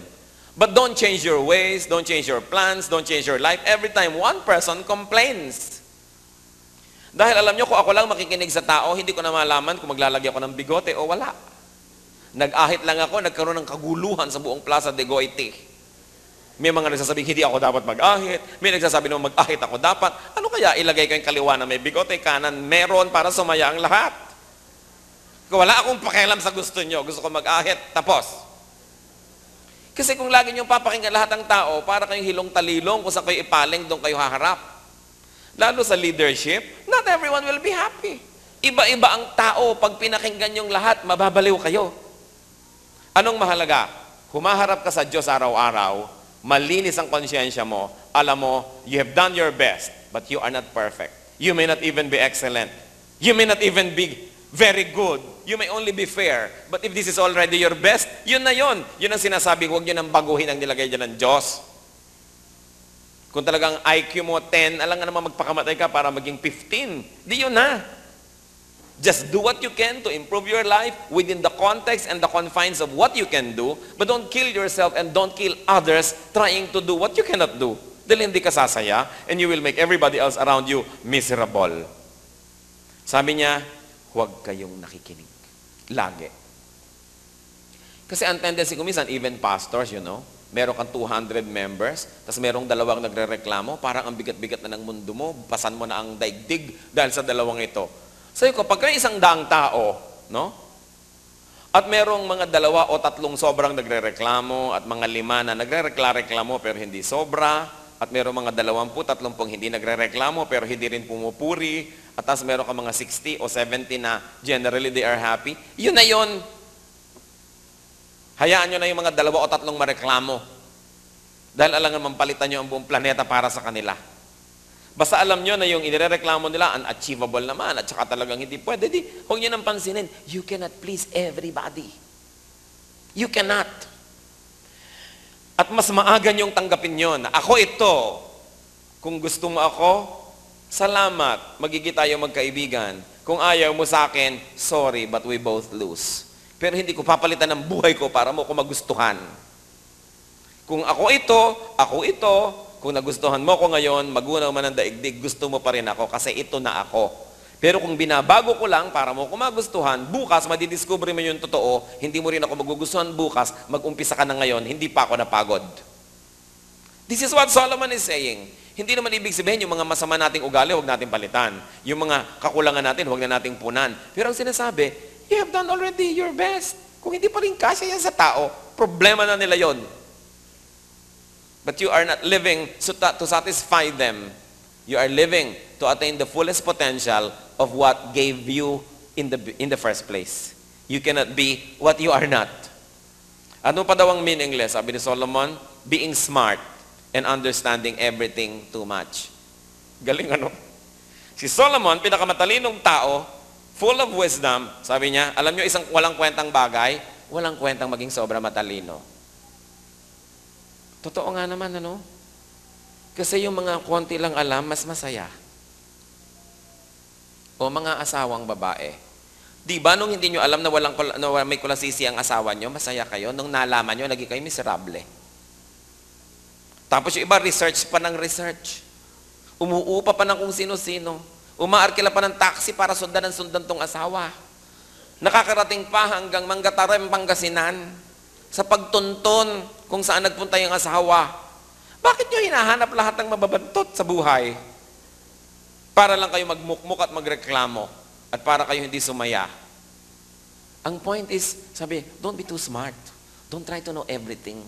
But don't change your ways, don't change your plans, don't change your life every time one person complains. Dahil alam nyo, kung ako lang makikinig sa tao, hindi ko na malaman kung maglalagay ako ng bigote o wala. Nag-ahit lang ako, nagkaroon ng kaguluhan sa buong Plaza de Goite. May mga nagsasabing, hindi ako dapat mag-ahit. May nagsasabi naman, mag-ahit ako dapat. Ano kaya ilagay ko yung kaliwa na may bigote, kanan, meron para sumaya ang lahat? Kung wala akong pakialam sa gusto nyo, gusto ko mag-ahit, tapos. Kasi kung lagi nyo papakinggan lahat ng tao, para kayong hilong talilong, kung saan kayo ipaling, doon kayo haharap. Lalo sa leadership, not everyone will be happy. Iba-iba ang tao, pag pinakinggan yung lahat, mababaliw kayo. Anong mahalaga? Humaharap ka sa Diyos araw-araw, malinis ang konsyensya mo, alam mo, you have done your best, but you are not perfect. You may not even be excellent. You may not even be very good. You may only be fair. But if this is already your best, yun na yun. Yun ang sinasabi, huwag nyo nang baguhin ang nilagay dyan ng Diyos. Kung talagang IQ mo 10, alam nga naman magpakamatay ka para maging 15. Di yun na. Just do what you can to improve your life within the context and the confines of what you can do, but don't kill yourself and don't kill others trying to do what you cannot do. Dahil hindi ka sasaya and you will make everybody else around you miserable. Sabi niya, huwag kayong nakikinig. Lagi. Kasi ang tendency ko minsan, even pastors, meron kang 200 members, tapos merong 2 nagre-reklamo, parang ang bigat-bigat na ng mundo mo, pasan mo na ang daigdig dahil sa 2 ito. Sabi ko, pagka 100 tao, at merong mga 2 o 3 sobrang nagre-reklamo, at mga 5 na nagre-reklamo pero hindi sobra, at merong mga 20-30 hindi nagre-reklamo pero hindi rin pumupuri, at tapos meron ka mga 60 o 70 na generally they are happy, yun na yun. Hayaan nyo na yung mga 2 o 3 mareklamo. Dahil alam naman palitan nyo ang buong planeta para sa kanila. Basta alam nyo na yung inireklamo nila, unachievable naman, at saka talagang hindi pwede, huwag nyo nang pansinin, you cannot please everybody. You cannot. At mas maaga niyong tanggapin yon. Ako ito. Kung gusto mo ako, salamat. Magiging tayo magkaibigan. Kung ayaw mo sa akin, sorry, but we both lose. Pero hindi ko papalitan ng buhay ko para mo ko magustuhan. Kung ako ito, kung nagustuhan mo ko ngayon, magunaw man ang daigdig, gusto mo pa rin ako kasi ito na ako. Pero kung binabago ko lang para mo ko magustuhan, bukas madidiscover mo yung totoo, hindi mo rin ako magugustuhan bukas, mag-umpisa ka na ngayon, hindi pa ako napagod. This is what Solomon is saying. Hindi naman ibig sabihin yung mga masama nating ugali, huwag natin palitan. Yung mga kakulangan natin, huwag na nating punan. Pero ang sinasabi, you have done already your best. Kung hindi pa rin kasya yan sa tao, problema na nila yon. But you are not living to satisfy them. You are living to attain the fullest potential of what gave you in the first place. You cannot be what you are not. Ano pa daw ang meaningless? Sabi ni Solomon, being smart and understanding everything too much. Galing ano? Si Solomon, pinakamatalinong tao, full of wisdom, sabi niya, alam niyo isang walang kwentang bagay, walang kwentang maging sobra matalino. Totoo nga naman, ano? Kasi yung mga konti lang alam, mas masaya. O mga asawang babae. Di ba nung hindi nyo alam na may kulasisi ang asawa nyo, masaya kayo? Nung nalaman nyo, naging kayo miserable. Tapos yung iba, research pa ng research. Umuupa pa ng kung sino-sino. Umaarkila pa ng taxi para sundan tong asawa. Nakakarating pa hanggang Manggatarem, Pangasinan sa pagtuntun kung saan nagpunta yung asawa. Bakit nyo hinahanap lahat ng mababantot sa buhay? Para lang kayo magmukmuk at magreklamo at para kayo hindi sumaya. Ang point is, sabi, don't be too smart. Don't try to know everything.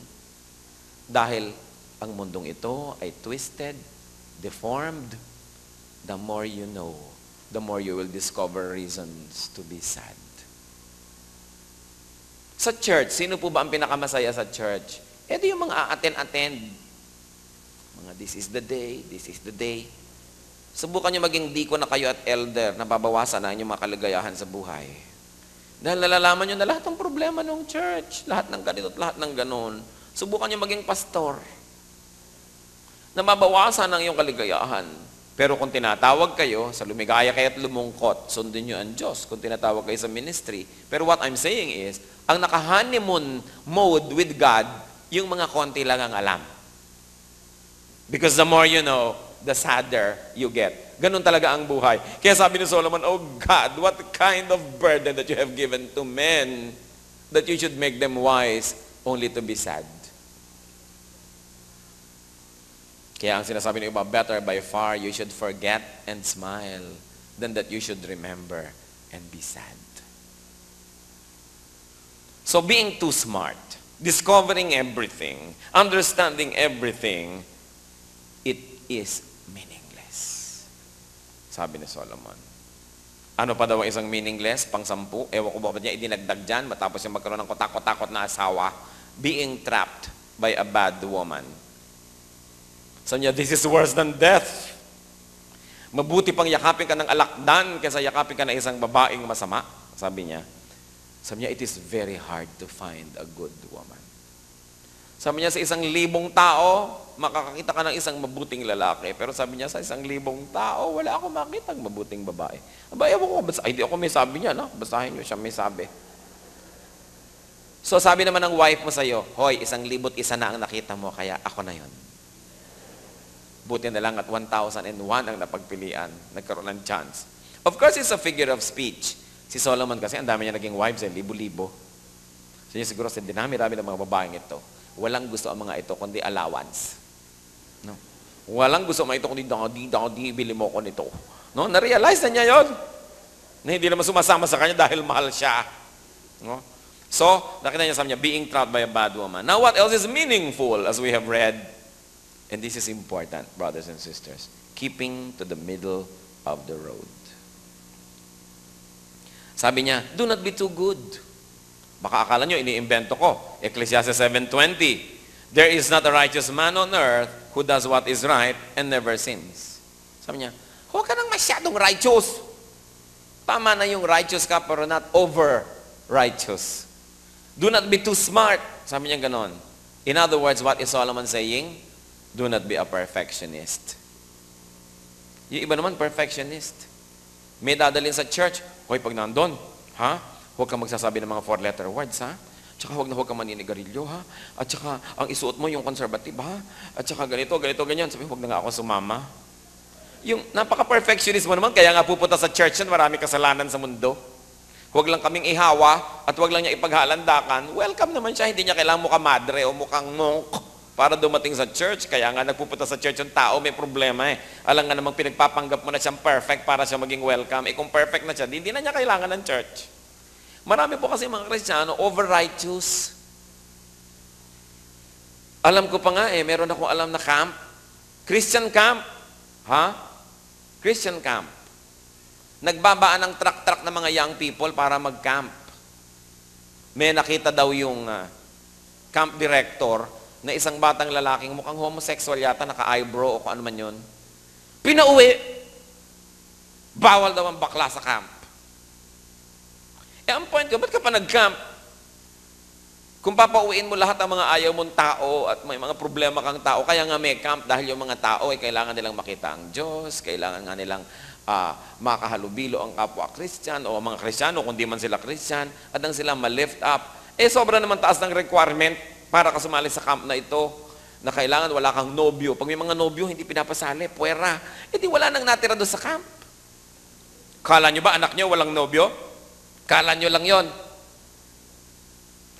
Dahil ang mundong ito ay twisted, deformed. The more you know, the more you will discover reasons to be sad. Sa church, sino po ba ang pinakamasaya sa church? Ito yung mga attend. Mga this is the day, this is the day. Subukan nyo maging deacon na kayo at elder na babawasan na inyong mga kaligayahan sa buhay. Dahil nalalaman nyo na lahat ng problema ng church, lahat ng ganito at lahat ng ganon. Subukan nyo maging pastor na mabawasan ang iyong kaligayahan. Pero kung tinatawag kayo sa lumigaya kayo at lumungkot, sundin nyo ang Diyos kung tinatawag kayo sa ministry. Pero what I'm saying is, ang naka-honeymoon mode with God, yung mga konti lang ang alam. Because the more you know, the sadder you get. Ganun talaga ang buhay. Kaya sabi ni Solomon, oh God, what kind of burden that you have given to men that you should make them wise only to be sad. Kaya ang sinasabi ng iba, better by far you should forget and smile than that you should remember and be sad. So being too smart, discovering everything, understanding everything, it is meaningless. Sabi ni Solomon. Ano pa daw ang isang meaningless? Pang-10? Ewan ko ba niya idinagdag dyan matapos yung magkaroon ng kotak-kotakot na asawa? Being trapped by a bad woman. Sabi niya, this is worse than death. Mabuti pang yakapin ka ng alakdan kaysa yakapin ka ng isang babaeng masama. Sabi niya, it is very hard to find a good woman. Sabi niya, sa 1,000 tao, makakakita ka ng isang mabuting lalaki. Pero sabi niya, sa 1,000 tao, wala akong makita ng mabuting babae. Aba, ewan ko, hindi ako may sabi niya, no? Basahin niyo siya may sabi. So sabi naman ng wife mo sa'yo, hoy, 1,001 na ang nakita mo, kaya ako na yon. Buti na lang at 1,001 ang napagpilian. Nagkaroon ng chance. Of course, it's a figure of speech. Si Solomon kasi, ang dami niya naging wives, libo-libo. So yun siguro, dinami-rami ng mga babaeng ito. Walang gusto ang mga ito, kundi allowance. No? Walang gusto ang mga ito, kundi bili mo ko nito. No? Na-realize na niya yon. Na hindi naman sumasama sa kanya dahil mahal siya. No? So, nakita niya sa kanya, being trapped by a bad woman. Now, what else is meaningful as we have read? And this is important, brothers and sisters. Keeping to the middle of the road. Sabi niya, do not be too good. Baka akala nyo, iniimbento ko. Ecclesiastes 7:20. There is not a righteous man on earth who does what is right and never sins. Sabi niya, huwag ka nang masyadong righteous. Tama na yung righteous ka, pero not over-righteous. Do not be too smart. Sabi niya ganon. In other words, what is Solomon saying? Do not be a perfectionist. Yung iba naman, perfectionist. May dadalhin sa church, hoy, pag nandun, ha? Huwag kang magsasabi ng mga four-letter words, ha? Tsaka huwag kang maninigarilyo, ha? At tsaka, ang isuot mo yung conservative, ha? At tsaka ganito, ganyan. Sabi, huwag na nga ako sumama. Yung napaka-perfectionist mo naman, kaya nga pupunta sa church yan, marami kasalanan sa mundo. Huwag lang kaming ihawa at huwag lang niya ipaghalandakan. Welcome naman siya, hindi niya kailangan mukhang madre o mukhang monk para dumating sa church. Kaya nga nagpupunta sa church yung tao, may problema eh. Alam nga namang pinagpapanggap mo na siyang perfect para siya maging welcome. Kung perfect na siya, hindi na niya kailangan ng church. Marami po kasi mga Kristiyano, over-righteous. Alam ko pa nga meron akong alam na camp. Christian camp. Ha? Christian camp. Nagbabaan ng truck-truck ng mga young people para mag-camp. May nakita daw yung camp director na isang batang lalaking mukhang homosexual yata, naka-eyebrow o kung ano man yun. Pinauwi. Bawal daw ang bakla sa camp. Ang point ko, ba't ka pa nag-camp? Kung papauwiin mo lahat ang mga ayaw mong tao at may mga problema kang tao, kaya nga may camp dahil yung mga tao ay kailangan nilang makita ang Diyos, kailangan nga nilang makahalubilo ang kapwa Christian o mga Kristiyano kung di man sila Christian at ang sila ma-lift up. Sobra naman taas ng requirement para ka sumali sa camp na ito na kailangan wala kang nobyo. Pag may mga nobyo, hindi pinapasali, puwera. Di wala nang natira doon sa camp. Kala nyo ba anak nyo walang nobyo? Kala nyo lang yon.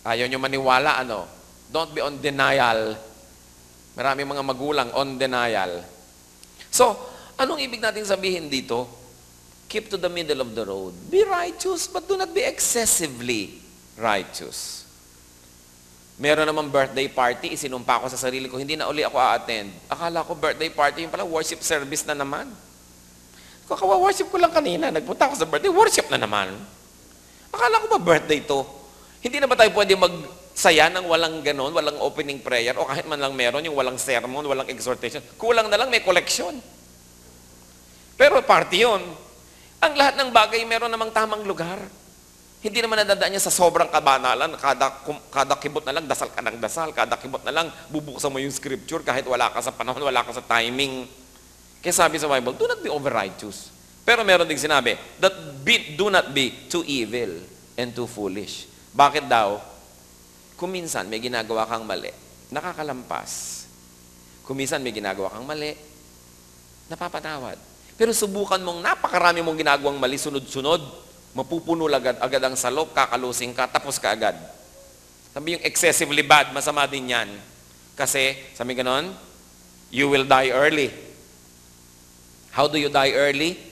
Ayaw nyo maniwala, ano? Don't be on denial. Maraming mga magulang on denial. So, anong ibig natin sabihin dito? Keep to the middle of the road. Be righteous, but do not be excessively righteous. Meron naman birthday party, isinumpa ko sa sarili ko, hindi na uli ako a-attend. Akala ko birthday party, yung pala worship service na naman. Kakawa-worship ko lang kanina, nagpunta ako sa birthday, worship na naman. Akala ko ba birthday to? Hindi na ba tayo pwede magsaya ng walang ganon, walang opening prayer, o kahit man lang meron, yung walang sermon, walang exhortation. Kulang na lang, may collection. Pero party yun. Ang lahat ng bagay meron namang tamang lugar. Hindi naman nadadaan niya sa sobrang kabanalan. Kada kibot na lang, dasal ka ng dasal. Kada kibot na lang, bubuksan mo yung scripture kahit wala ka sa panahon, wala ka sa timing. Kaya sabi sa Bible, do not be over-righteous. Pero meron ding sinabi, do not be too evil and too foolish. Bakit daw? Kung minsan may ginagawa kang mali, nakakalampas. Kung minsan may ginagawa kang mali, napapatawad. Pero subukan mong napakarami mong ginagawang mali, sunod-sunod, mapupuno agad ang salop, kakalusing ka, tapos ka agad. Sabi yung excessively bad, masama din yan. Kasi, sabi ganon, you will die early. How do you die early?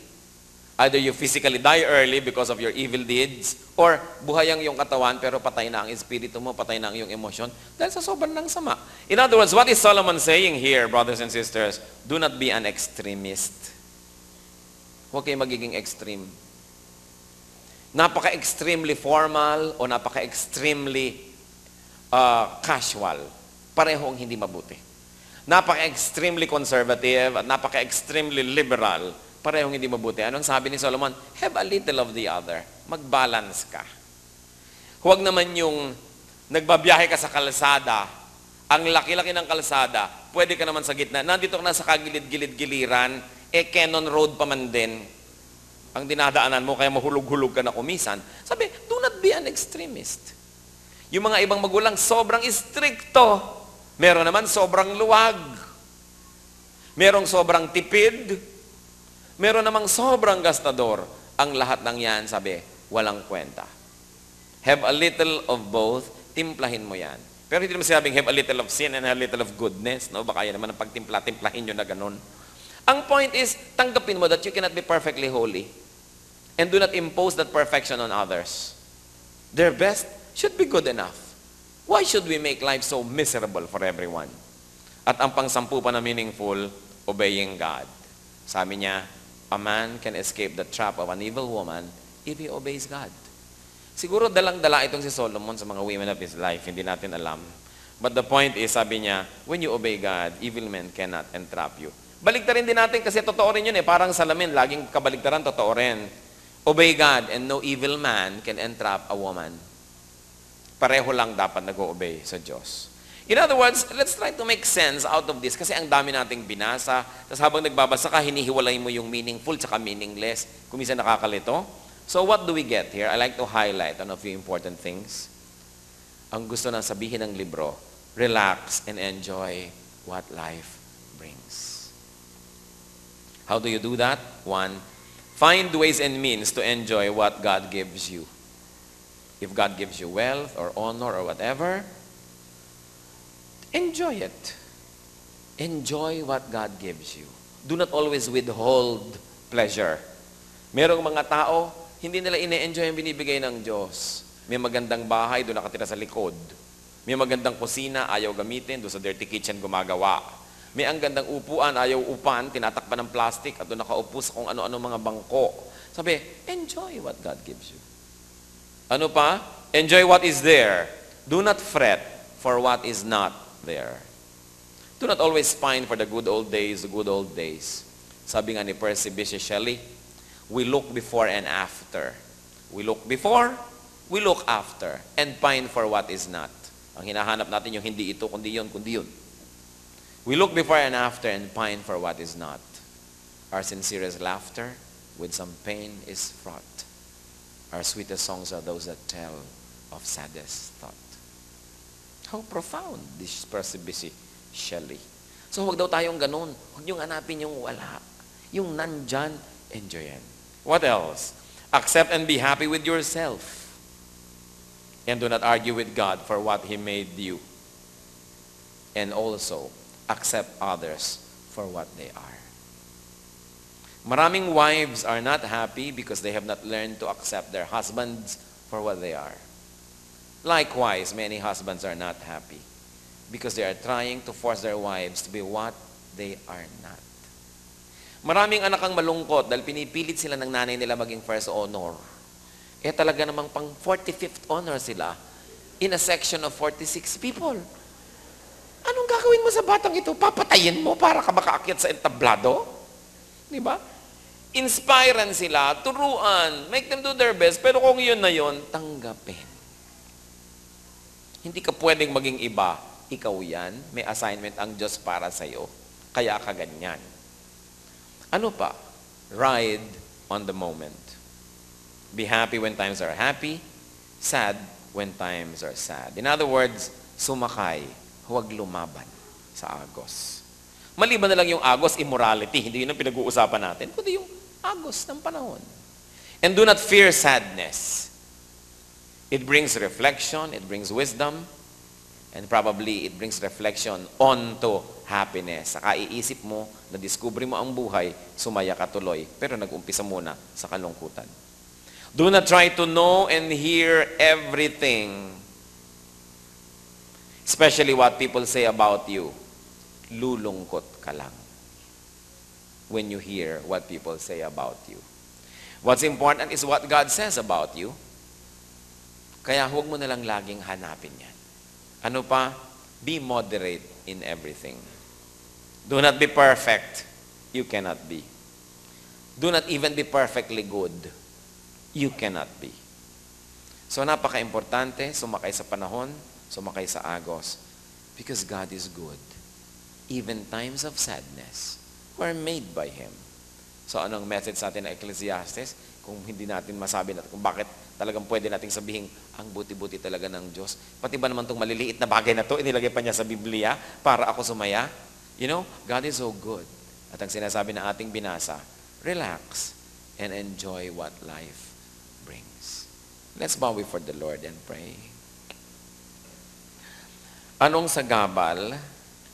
Either you physically die early because of your evil deeds, or buhay ang iyong katawan pero patay na ang espiritu mo, patay na ang iyong emosyon dahil sa sobrang ng sama. In other words, what is Solomon saying here, brothers and sisters? Do not be an extremist. Huwag kayo magiging extreme. Napaka-extremely formal o napaka-extremely casual. Parehong hindi mabuti. Napaka-extremely conservative at napaka-extremely liberal. Parehong hindi mabuti. Anong sabi ni Solomon? Have a little of the other. Mag-balance ka. Huwag naman yung nagbabiyahe ka sa kalsada, ang laki-laki ng kalsada, pwede ka naman sa gitna. Nandito ka na sa kagilid-gilid-giliran, Cannon Road pa man din ang dinadaanan mo, kaya mahulog-hulog ka na kumisan. Sabi, do not be an extremist. Yung mga ibang magulang, sobrang istrikto. Meron naman sobrang luwag. Merong sobrang tipid. Meron namang sobrang gastador. Ang lahat ng yan, sabi, walang kwenta. Have a little of both, timplahin mo yan. Pero hindi naman sinabing have a little of sin and a little of goodness. No? Baka yan naman ang pagtimpla-timplahin nyo na ganun. Ang point is, tanggapin mo that you cannot be perfectly holy. And do not impose that perfection on others. Their best should be good enough. Why should we make life so miserable for everyone? At ang pang-sampu pa na meaningful, obeying God. Sabi niya, a man can escape the trap of an evil woman if he obeys God. Siguro dalang-dala itong si Solomon sa mga women of his life, hindi natin alam. But the point is, sabi niya, when you obey God, evil men cannot entrap you. Baligtarin din natin kasi totoo rin yun parang salamin, laging kabaligtaran, totoo rin. Obey God and no evil man can entrap a woman. Pareho lang dapat nag-o-obey sa Diyos. In other words, let's try to make sense out of this kasi ang dami nating binasa. Tapos habang nagbabasa ka, hinihiwalay mo yung meaningful tsaka meaningless. Kung minsan nakakalito. So what do we get here? I like to highlight on a few important things. Ang gusto nang sabihin ng libro, relax and enjoy what life brings. How do you do that? One, find ways and means to enjoy what God gives you. If God gives you wealth or honor or whatever, enjoy it. Enjoy what God gives you. Do not always withhold pleasure. Merong mga tao, hindi nila ine-enjoy ang binibigay ng Diyos. May magandang bahay, doon nakatira sa likod. May magandang kusina, ayaw gamitin, doon sa dirty kitchen gumagawa. May ang gandang upuan, ayaw upan, tinatakpan ng plastic, at doon nakaupo sa kung ano-ano mga bangko. Sabi, enjoy what God gives you. Ano pa? Enjoy what is there. Do not fret for what is not there. Do not always pine for the good old days, the good old days. Sabi nga ni Percy Bysshe Shelley, we look before and after. We look before, we look after, and pine for what is not. Ang hinahanap natin yung hindi ito, kundi yun, kundi yun. We look before and after and pine for what is not. Our sincerest laughter with some pain is fraught. Our sweetest songs are those that tell of saddest thought. How profound this Percy Bysshe Shelley. So huwag daw tayong ganun. Huwag niyong hanapin yung wala. Yung nandyan, enjoyin. What else? Accept and be happy with yourself. And do not argue with God for what He made you. And also, accept others for what they are. Maraming wives are not happy because they have not learned to accept their husbands for what they are. Likewise, many husbands are not happy because they are trying to force their wives to be what they are not. Maraming anak ang malungkot dahil pinipilit sila ng nanay nila maging first honor. Eh talaga namang pang 45th honor sila in a section of 46 people. Anong gagawin mo sa batang ito? Papatayin mo para ka makaakyat sa entablado? Di ba? Inspirean sila, turuan, make them do their best, pero kung yun na yun, tanggapin. Hindi ka pwedeng maging iba. Ikaw yan, may assignment ang Diyos para sa'yo. Kaya ka ganyan. Ano pa? Ride on the moment. Be happy when times are happy, sad when times are sad. In other words, sumakay, huwag lumaban sa agos. Maliban na lang yung agos, immorality. Hindi yun ang pinag-uusapan natin, kundi yung agos ng panahon. And do not fear sadness. It brings reflection, it brings wisdom, and probably it brings reflection onto happiness. Saka iisip mo, na-discover mo ang buhay, sumaya ka tuloy, pero nag-umpisa muna sa kalungkutan. Do not try to know and hear everything, especially what people say about you. Lulungkot ka lang when you hear what people say about you. What's important is what God says about you. Kaya huwag mo na lang laging hanapin yan. Ano pa? Be moderate in everything. Do not be perfect. You cannot be. Do not even be perfectly good. You cannot be. So napaka-importante, sumakay sa panahon, sumakay sa agos. Because God is good. Even times of sadness were made by Him. So anong message sa atin ng Ecclesiastes? Kung hindi natin masabi natin kung bakit talagang pwede nating sabihin, ang buti-buti talaga ng Diyos. Pati ba naman itong maliliit na bagay na to, inilagay pa niya sa Biblia para ako sumaya? You know, God is so good. At ang sinasabi ng ating binasa, relax and enjoy what life brings. Let's bow before the Lord and pray. Anong sagabal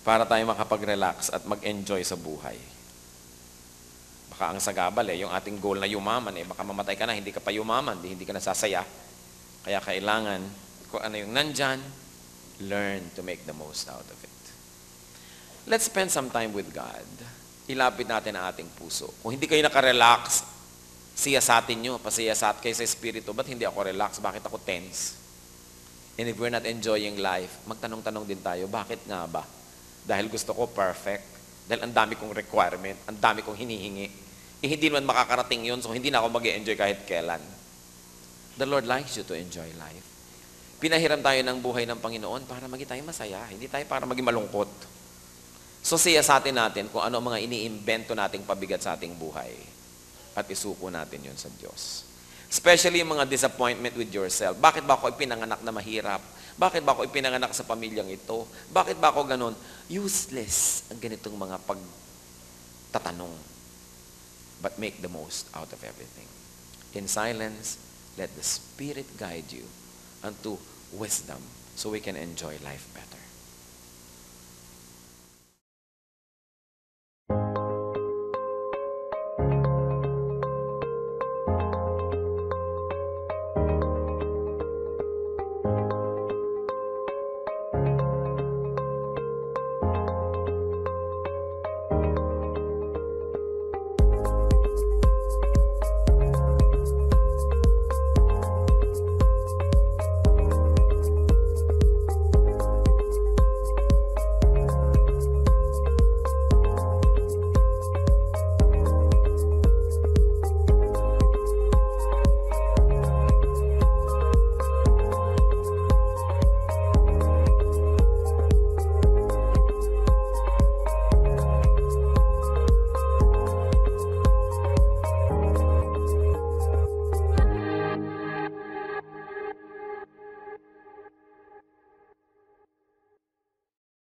para tayo makapag-relax at mag-enjoy sa buhay? Baka ang sagabal yung ating goal na yumaman baka mamatay ka na, hindi ka pa yumaman, hindi ka nasasaya. Kaya kailangan, kung ano yung nandyan, learn to make the most out of it. Let's spend some time with God. Ilapit natin ang ating puso. Kung hindi kayo nakarelax, siyasatin nyo, pasiyasat kayo sa espiritu, ba't hindi ako relax? Bakit ako tense? And if we're not enjoying life, magtanong-tanong din tayo, bakit nga ba? Dahil gusto ko perfect, dahil ang dami kong requirement, ang dami kong hinihingi. Hindi naman makakarating yun, so hindi na ako mag-enjoy kahit kailan. The Lord likes you to enjoy life. Pinahiram tayo ng buhay ng Panginoon para maging tayo masaya. Hindi tayo para maging malungkot. So siyasatin natin kung ano ang mga iniimbento nating pabigat sa ating buhay. At isuko natin yun sa Diyos. Especially yung mga disappointment with yourself. Bakit ba ako ipinanganak na mahirap? Bakit ba ako ipinanganak sa pamilyang ito? Bakit ba ako ganun? Useless ang ganitong mga pagtatanong. But make the most out of everything. In silence, let the Spirit guide you unto wisdom so we can enjoy life better.